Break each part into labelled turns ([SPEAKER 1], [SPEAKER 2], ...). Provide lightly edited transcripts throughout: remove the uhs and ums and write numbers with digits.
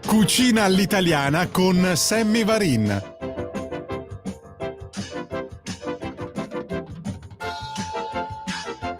[SPEAKER 1] Cucina all'italiana con Sammy Varin.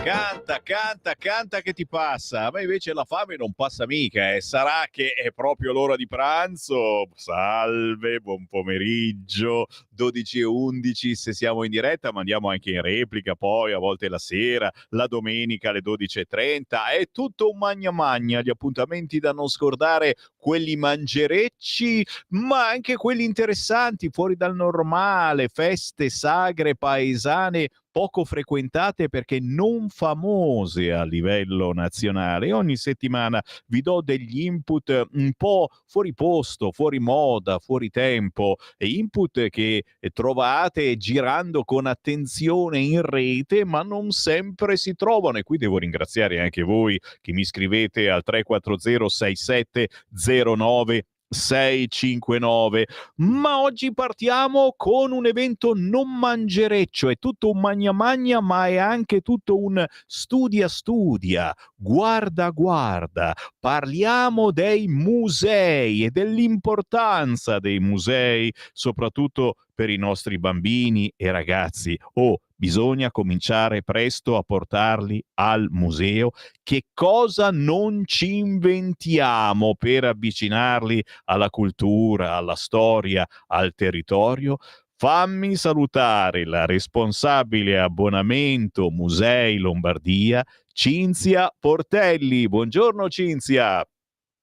[SPEAKER 2] Canta, canta, canta che ti passa. A me invece la fame non passa mica. Sarà che è proprio l'ora di pranzo. Salve, buon pomeriggio. 12:11 se siamo in diretta, ma andiamo anche in replica poi, a volte la sera, la domenica alle 12:30. È tutto un magna magna, gli appuntamenti da non scordare, quelli mangerecci, ma anche quelli interessanti, fuori dal normale, feste, sagre paesane poco frequentate perché non famose a livello nazionale. Ogni settimana vi do degli input un po' fuori posto, fuori moda, fuori tempo, e input che trovate girando con attenzione in rete, ma non sempre si trovano. E qui devo ringraziare anche voi che mi scrivete al 340 6709 659. Ma oggi partiamo con un evento non mangereccio, è tutto un magna magna, ma è anche tutto un studia studia, guarda guarda. Parliamo dei musei e dell'importanza dei musei, soprattutto per i nostri bambini e ragazzi. Oh, bisogna cominciare presto a portarli al museo. Che cosa non ci inventiamo per avvicinarli alla cultura, alla storia, al territorio? Fammi salutare la responsabile abbonamento Musei Lombardia, Cinzia Portelli. Buongiorno Cinzia.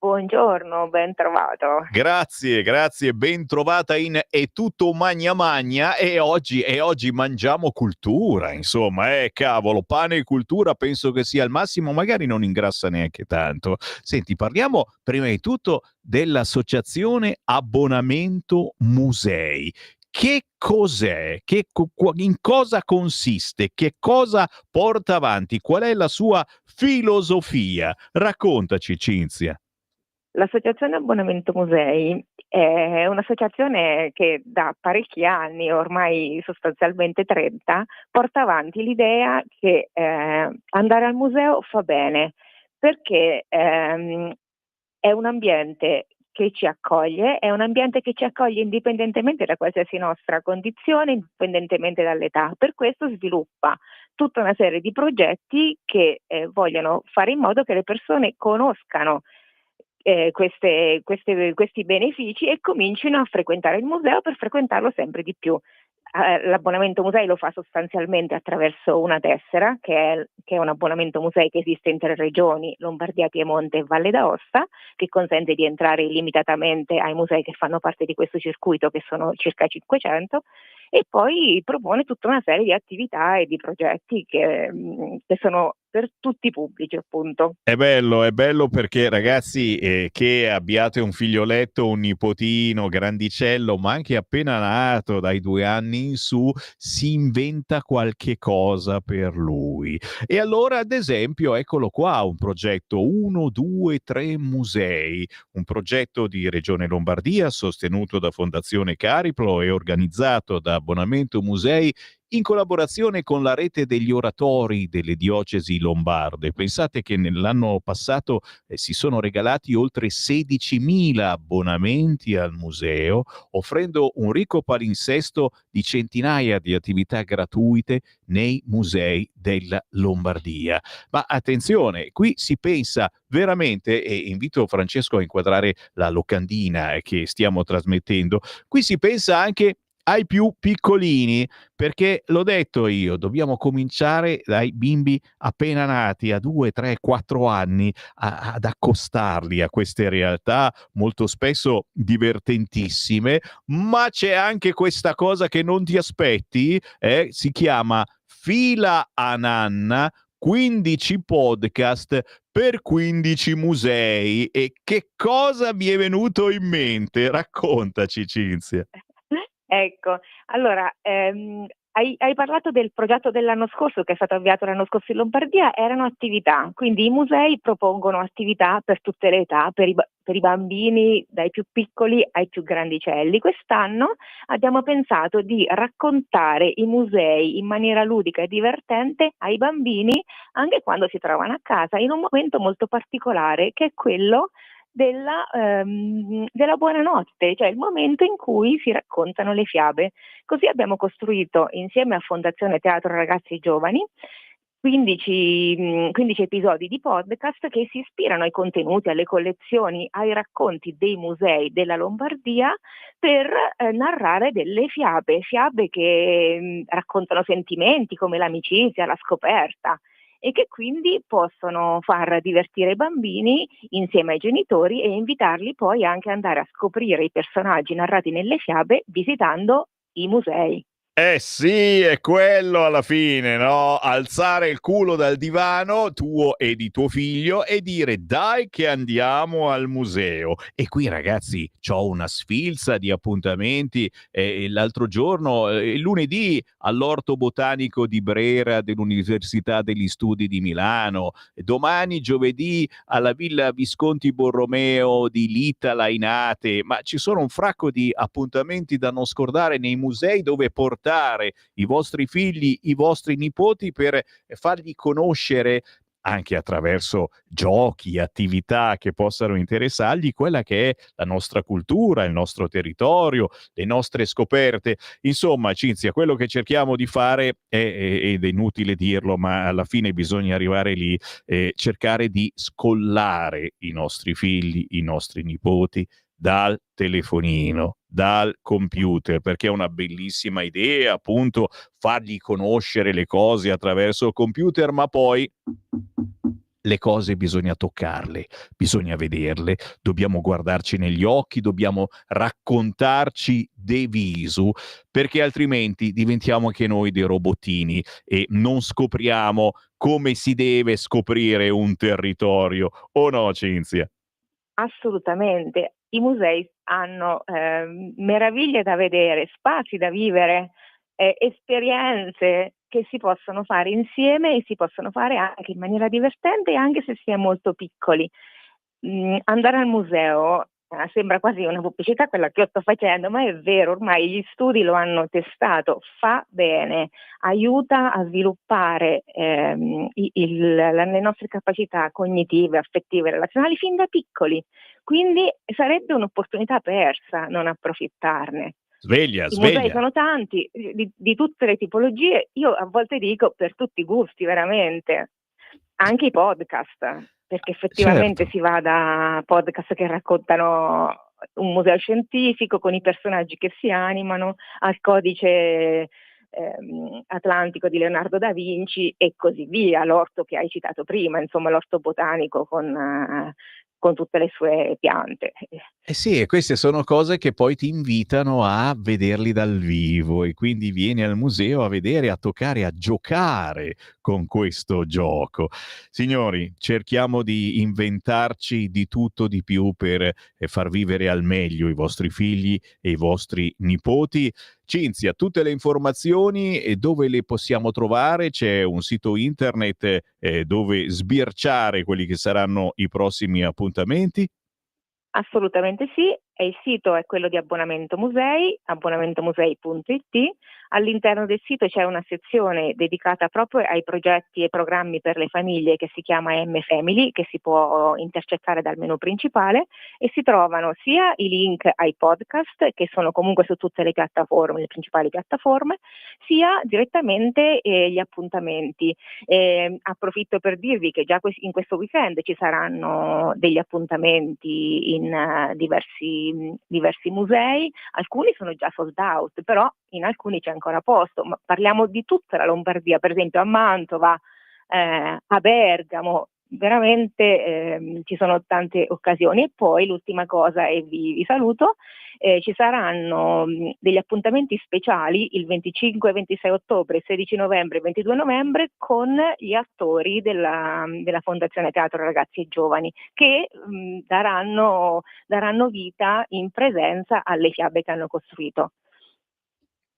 [SPEAKER 3] Buongiorno, ben trovato.
[SPEAKER 2] Grazie, grazie, ben trovata in È tutto magna magna e oggi mangiamo cultura, insomma, cavolo, pane e cultura penso che sia il massimo, magari non ingrassa neanche tanto. Senti, parliamo prima di tutto dell'associazione Abbonamento Musei. Che cos'è? In cosa consiste? Che cosa porta avanti? Qual è la sua filosofia? Raccontaci, Cinzia.
[SPEAKER 3] L'Associazione Abbonamento Musei è un'associazione che da parecchi anni, ormai sostanzialmente 30, porta avanti l'idea che andare al museo fa bene, perché è un ambiente che ci accoglie, è un ambiente che ci accoglie indipendentemente da qualsiasi nostra condizione, indipendentemente dall'età. Per questo sviluppa tutta una serie di progetti che vogliono fare in modo che le persone conoscano questi benefici e comincino a frequentare il museo per frequentarlo sempre di più. L'abbonamento musei lo fa sostanzialmente attraverso una tessera, che è un abbonamento musei che esiste in 3 regioni, Lombardia, Piemonte e Valle d'Aosta, che consente di entrare illimitatamente ai musei che fanno parte di questo circuito, che sono circa 500, e poi propone tutta una serie di attività e di progetti che sono per tutti i pubblici, appunto.
[SPEAKER 2] È bello perché ragazzi, che abbiate un figlioletto, un nipotino grandicello, ma anche appena nato dai 2 anni in su, si inventa qualche cosa per lui. E allora, ad esempio, eccolo qua, un progetto 1, 2, 3 musei, un progetto di Regione Lombardia sostenuto da Fondazione Cariplo e organizzato da Abbonamento Musei in collaborazione con la rete degli oratori delle diocesi lombarde. Pensate che nell'anno passato si sono regalati oltre 16.000 abbonamenti al museo, offrendo un ricco palinsesto di centinaia di attività gratuite nei musei della Lombardia. Ma attenzione, qui si pensa veramente, e invito Francesco a inquadrare la locandina che stiamo trasmettendo, qui si pensa anche ai più piccolini, perché l'ho detto io, dobbiamo cominciare dai bimbi appena nati, a 2, 3, 4 anni, ad accostarli a queste realtà molto spesso divertentissime, ma c'è anche questa cosa che non ti aspetti, si chiama Fila a Nanna, 15 podcast per 15 musei. E che cosa mi è venuto in mente? Raccontaci, Cinzia.
[SPEAKER 3] Ecco, allora, hai parlato del progetto dell'anno scorso, che è stato avviato l'anno scorso in Lombardia. Erano attività, quindi i musei propongono attività per tutte le età, per i bambini dai più piccoli ai più grandicelli. Quest'anno abbiamo pensato di raccontare i musei in maniera ludica e divertente ai bambini, anche quando si trovano a casa, in un momento molto particolare, che è quello della buonanotte, cioè il momento in cui si raccontano le fiabe. Così abbiamo costruito insieme a Fondazione Teatro Ragazzi Giovani 15 episodi di podcast che si ispirano ai contenuti, alle collezioni, ai racconti dei musei della Lombardia per narrare delle fiabe che raccontano sentimenti come l'amicizia, la scoperta e che quindi possono far divertire i bambini insieme ai genitori e invitarli poi anche ad andare a scoprire i personaggi narrati nelle fiabe visitando i musei.
[SPEAKER 2] Eh sì, è quello alla fine, no? Alzare il culo dal divano tuo e di tuo figlio e dire dai che andiamo al museo. E qui ragazzi c'ho una sfilza di appuntamenti. L'altro giorno, lunedì all'Orto Botanico di Brera dell'Università degli Studi di Milano, domani giovedì alla Villa Visconti Borromeo di Lita Lainate, ma ci sono un fracco di appuntamenti da non scordare nei musei dove portare i vostri figli, i vostri nipoti per fargli conoscere anche attraverso giochi, attività che possano interessargli, quella che è la nostra cultura, il nostro territorio, le nostre scoperte. Insomma, Cinzia, quello che cerchiamo di fare ed è inutile dirlo, ma alla fine bisogna arrivare lì, cercare di scollare i nostri figli, i nostri nipoti dal telefonino, dal computer, perché è una bellissima idea, appunto, fargli conoscere le cose attraverso il computer, ma poi le cose bisogna toccarle, bisogna vederle, dobbiamo guardarci negli occhi, dobbiamo raccontarci de visu, perché altrimenti diventiamo anche noi dei robottini e non scopriamo come si deve scoprire un territorio, o no, Cinzia?
[SPEAKER 3] Assolutamente. I musei hanno meraviglie da vedere, spazi da vivere, esperienze che si possono fare insieme e si possono fare anche in maniera divertente, anche se si è molto piccoli. Andare al museo sembra quasi una pubblicità quella che io sto facendo, ma è vero, ormai gli studi lo hanno testato, fa bene, aiuta a sviluppare le nostre capacità cognitive, affettive, relazionali fin da piccoli. Quindi sarebbe un'opportunità persa non approfittarne.
[SPEAKER 2] Sveglia,
[SPEAKER 3] I musei
[SPEAKER 2] sveglia.
[SPEAKER 3] sono tanti, di tutte le tipologie, io a volte dico per tutti i gusti, veramente. Anche i podcast, perché effettivamente
[SPEAKER 2] Certo.
[SPEAKER 3] si va da podcast che raccontano un museo scientifico con i personaggi che si animano, al codice atlantico di Leonardo da Vinci e così via, l'orto che hai citato prima, insomma l'orto botanico con tutte le sue piante.
[SPEAKER 2] Eh sì, e queste sono cose che poi ti invitano a vederli dal vivo e quindi vieni al museo a vedere, a toccare, a giocare con questo gioco. Signori, cerchiamo di inventarci di tutto di più per far vivere al meglio i vostri figli e i vostri nipoti. Cinzia, tutte le informazioni e dove le possiamo trovare? C'è un sito internet dove sbirciare quelli che saranno i prossimi appuntamenti?
[SPEAKER 3] Assolutamente sì, e il sito è quello di Abbonamento Musei, abbonamentomusei.it. All'interno del sito c'è una sezione dedicata proprio ai progetti e programmi per le famiglie che si chiama M-Family, che si può intercettare dal menu principale, e si trovano sia i link ai podcast, che sono comunque su tutte le piattaforme, le principali piattaforme, sia direttamente gli appuntamenti. Approfitto per dirvi che già in questo weekend ci saranno degli appuntamenti in diversi musei, alcuni sono già sold out, però in alcuni c'è ancora posto, ma parliamo di tutta la Lombardia, per esempio a Mantova, a Bergamo, veramente ci sono tante occasioni. E poi l'ultima cosa, e vi saluto, ci saranno degli appuntamenti speciali il 25, 26 ottobre, 16 novembre e 22 novembre con gli attori della Fondazione Teatro Ragazzi e Giovani che daranno vita in presenza alle fiabe che hanno costruito.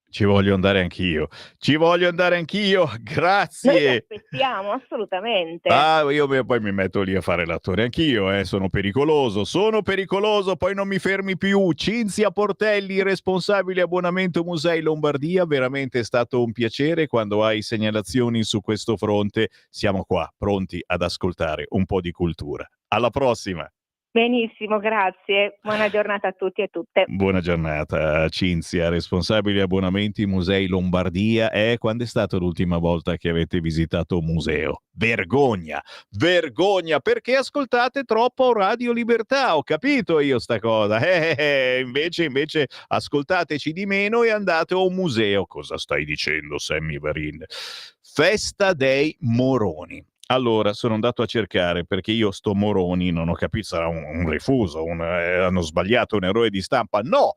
[SPEAKER 2] Ci voglio andare anch'io. Ci voglio andare anch'io.
[SPEAKER 3] Noi vi
[SPEAKER 2] Grazie.
[SPEAKER 3] aspettiamo, assolutamente.
[SPEAKER 2] Ah, io poi mi metto lì a fare l'attore anch'io, sono pericoloso, poi non mi fermi più. Cinzia Portelli, responsabile abbonamento Musei Lombardia, veramente è stato un piacere. Quando hai segnalazioni su questo fronte, siamo qua, pronti ad ascoltare un po' di cultura. Alla prossima!
[SPEAKER 3] Benissimo, grazie. Buona giornata a tutti e tutte.
[SPEAKER 2] Buona giornata, Cinzia, responsabile abbonamenti Musei Lombardia. Quando è stata l'ultima volta che avete visitato un museo? Vergogna, vergogna, perché ascoltate troppo Radio Libertà, ho capito io sta cosa. Invece ascoltateci di meno e andate a un museo. Cosa stai dicendo, Sammy Varin? Festa dei Moroni. Allora, sono andato a cercare perché io sto Moroni non ho capito, sarà un refuso, hanno sbagliato, un errore di stampa. No,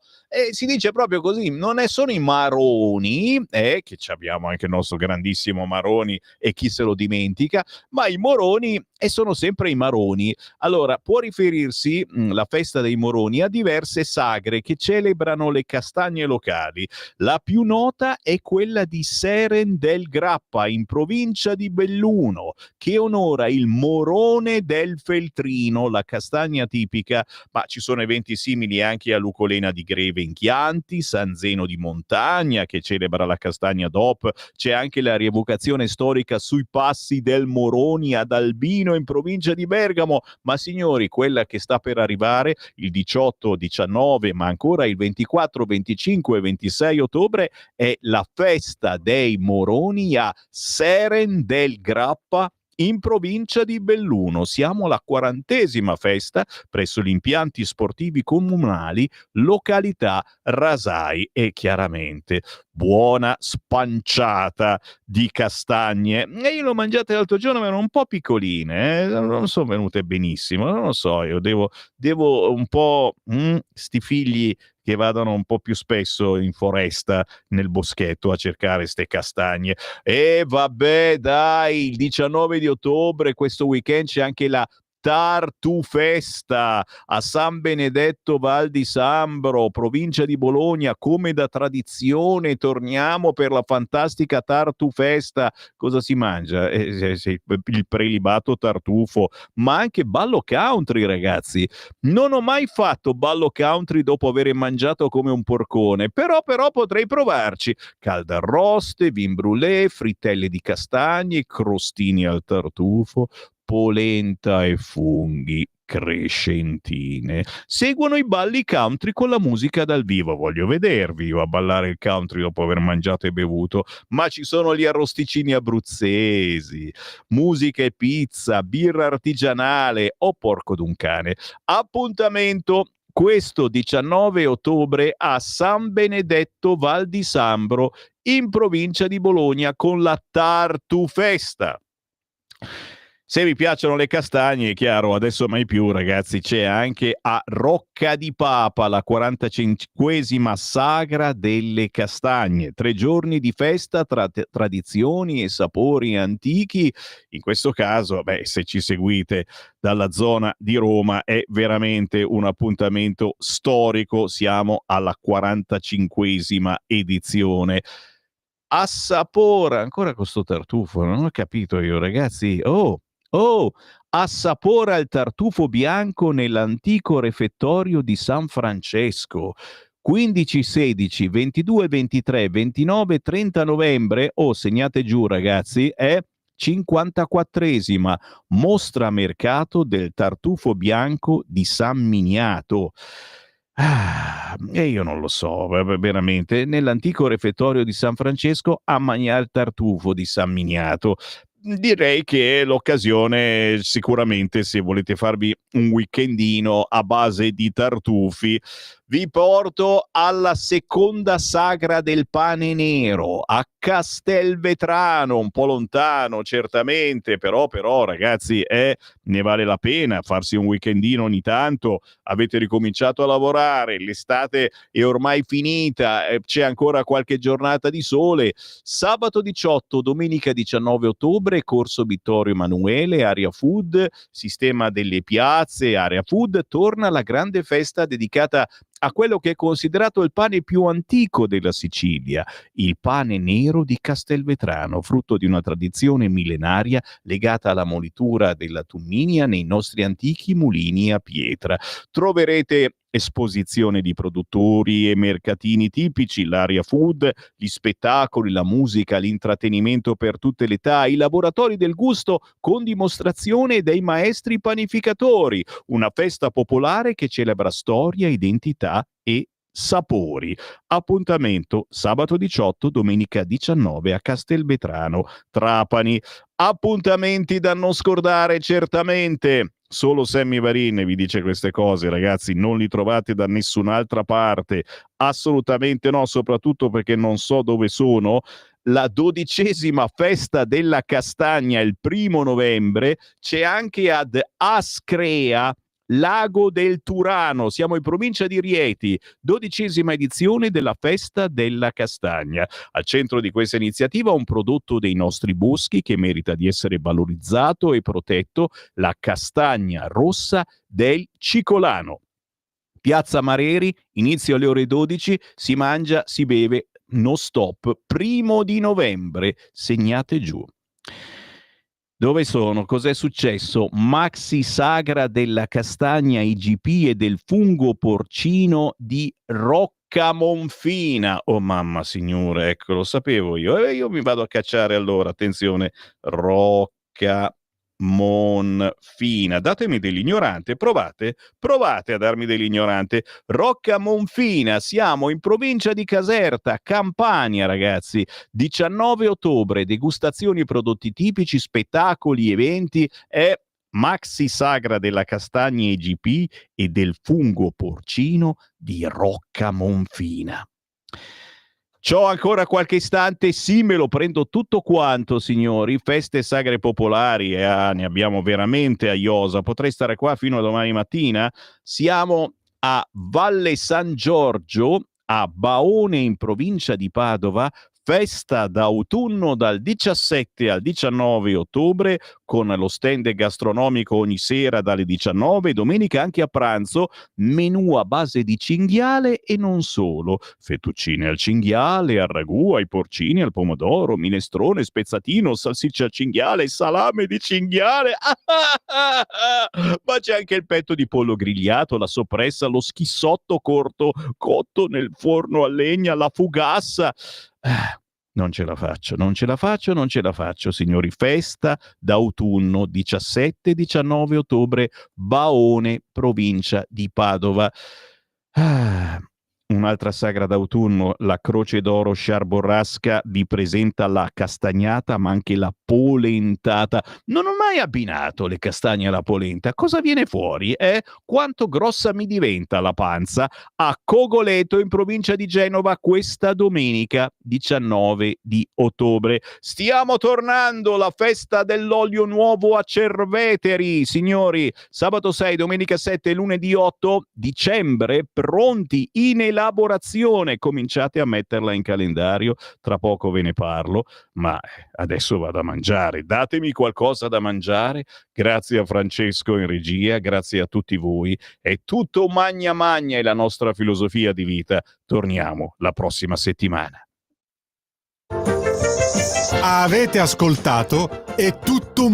[SPEAKER 2] si dice proprio così, sono i Maroni, che ci abbiamo anche il nostro grandissimo Maroni e chi se lo dimentica, ma i Moroni sono sempre i Maroni. Allora, può riferirsi la festa dei Moroni a diverse sagre che celebrano le castagne locali. La più nota è quella di Seren del Grappa, in provincia di Belluno, che onora il morone del Feltrino, la castagna tipica, ma ci sono eventi simili anche a Lucolena di Greve in Chianti, San Zeno di Montagna che celebra la castagna DOP, c'è anche la rievocazione storica sui passi del Moroni ad Albino in provincia di Bergamo, ma signori, quella che sta per arrivare il 18, 19, ma ancora il 24, 25 e 26 ottobre è la festa dei Moroni a Seren del Grappa in provincia di Belluno. Siamo alla 40ª festa presso gli impianti sportivi comunali, località Rasai, e chiaramente buona spanciata di castagne. E io l'ho mangiate l'altro giorno, ma erano un po' piccoline, non sono venute benissimo, non lo so, io devo un po' sti figli che vadano un po' più spesso in foresta, nel boschetto, a cercare ste castagne. E vabbè, dai, il 19 di ottobre, questo weekend, c'è anche la Tartufesta a San Benedetto Val di Sambro, provincia di Bologna. Come da tradizione torniamo per la fantastica Tartufesta. Cosa si mangia? Il prelibato tartufo, ma anche ballo country, ragazzi. Non ho mai fatto ballo country dopo aver mangiato come un porcone, però potrei provarci. Caldarroste, vin brûlé, frittelle di castagne, crostini al tartufo, polenta e funghi crescentine. Seguono i balli country con la musica dal vivo. Voglio vedervi io a ballare il country dopo aver mangiato e bevuto, ma ci sono gli arrosticini abruzzesi, musica e pizza, birra artigianale o porco d'un cane. Appuntamento questo 19 ottobre a San Benedetto Val di Sambro in provincia di Bologna con la Tartufesta. Se vi piacciono le castagne, è chiaro, adesso mai più, ragazzi, c'è anche a Rocca di Papa la 45esima sagra delle castagne. 3 giorni di festa tra tradizioni e sapori antichi. In questo caso, se ci seguite dalla zona di Roma, è veramente un appuntamento storico. Siamo alla 45esima edizione. Assapora ancora con sto tartufo, non ho capito io, ragazzi. Assapora il tartufo bianco nell'antico refettorio di San Francesco. 15, 16, 22, 23, 29, 30 novembre, segnate giù, ragazzi, è 54esima mostra mercato del tartufo bianco di San Miniato. E io non lo so, veramente, nell'antico refettorio di San Francesco a mangiare il tartufo di San Miniato. Direi che è l'occasione, sicuramente, se volete farvi un weekendino a base di tartufi. Vi porto alla seconda sagra del pane nero a Castelvetrano, un po' lontano certamente, però ragazzi, ne vale la pena farsi un weekendino ogni tanto. Avete ricominciato a lavorare, l'estate è ormai finita, c'è ancora qualche giornata di sole. Sabato 18, domenica 19 ottobre, Corso Vittorio Emanuele, Area Food, Sistema delle Piazze, Area Food, torna la grande festa dedicata a quello che è considerato il pane più antico della Sicilia, il pane nero di Castelvetrano, frutto di una tradizione millenaria legata alla molitura della Tumminia nei nostri antichi mulini a pietra. Troverete esposizione di produttori e mercatini tipici, l'area food, gli spettacoli, la musica, l'intrattenimento per tutte le età, i laboratori del gusto con dimostrazione dei maestri panificatori, una festa popolare che celebra storia, identità e sapori. Appuntamento sabato 18, domenica 19 a Castelvetrano, Trapani. Appuntamenti da non scordare certamente. Solo Sammy Varin vi dice queste cose, ragazzi, non li trovate da nessun'altra parte, assolutamente no, soprattutto perché non so dove sono. La 12ª festa della castagna il 1° novembre c'è anche ad Ascrea, Lago del Turano, siamo in provincia di Rieti, 12ª edizione della festa della castagna. Al centro di questa iniziativa un prodotto dei nostri boschi che merita di essere valorizzato e protetto, la castagna rossa del Cicolano. Piazza Mareri, inizio alle ore 12, si mangia, si beve, no stop, 1 novembre, segnate giù. Dove sono? Cos'è successo? Maxi sagra della castagna IGP e del fungo porcino di Roccamonfina. Oh mamma signore, ecco, lo sapevo io. E io mi vado a cacciare allora, attenzione, Roccamonfina. Datemi dell'ignorante, provate a darmi dell'ignorante. Roccamonfina, siamo in provincia di Caserta, Campania, ragazzi. 19 ottobre, degustazioni, prodotti tipici, spettacoli, eventi e maxi sagra della castagna IGP e del fungo porcino di Roccamonfina. C'ho ancora qualche istante, sì, me lo prendo tutto quanto, signori. Feste e sagre popolari, ne abbiamo veramente a iosa. Potrei stare qua fino a domani mattina. Siamo a Valle San Giorgio, a Baone, in provincia di Padova. Festa d'autunno dal 17 al 19 ottobre con lo stand gastronomico ogni sera dalle 19, domenica anche a pranzo, menù a base di cinghiale e non solo, fettuccine al cinghiale, al ragù, ai porcini, al pomodoro, minestrone, spezzatino, salsiccia al cinghiale, salame di cinghiale, ma c'è anche il petto di pollo grigliato, la soppressa, lo schissotto cotto nel forno a legna, la fugassa. Non ce la faccio, signori. Festa d'autunno, 17-19 ottobre, Baone, provincia di Padova. Un'altra sagra d'autunno, la Croce d'Oro Sciarborrasca vi presenta la castagnata, ma anche la polentata. Non ho mai abbinato le castagne alla polenta. Cosa viene fuori? Quanto grossa mi diventa la panza? A Cogoleto, in provincia di Genova, questa domenica 19 di ottobre. Stiamo tornando, la festa dell'olio nuovo a Cerveteri, signori. Sabato 6, domenica 7 e lunedì 8 dicembre, pronti in elaborazione. Cominciate a metterla in calendario, tra poco ve ne parlo, ma adesso vado a mangiare. Datemi qualcosa da mangiare. Grazie a Francesco in regia, grazie a tutti voi. È tutto magna magna e la nostra filosofia di vita. Torniamo la prossima settimana.
[SPEAKER 1] Avete ascoltato È tutto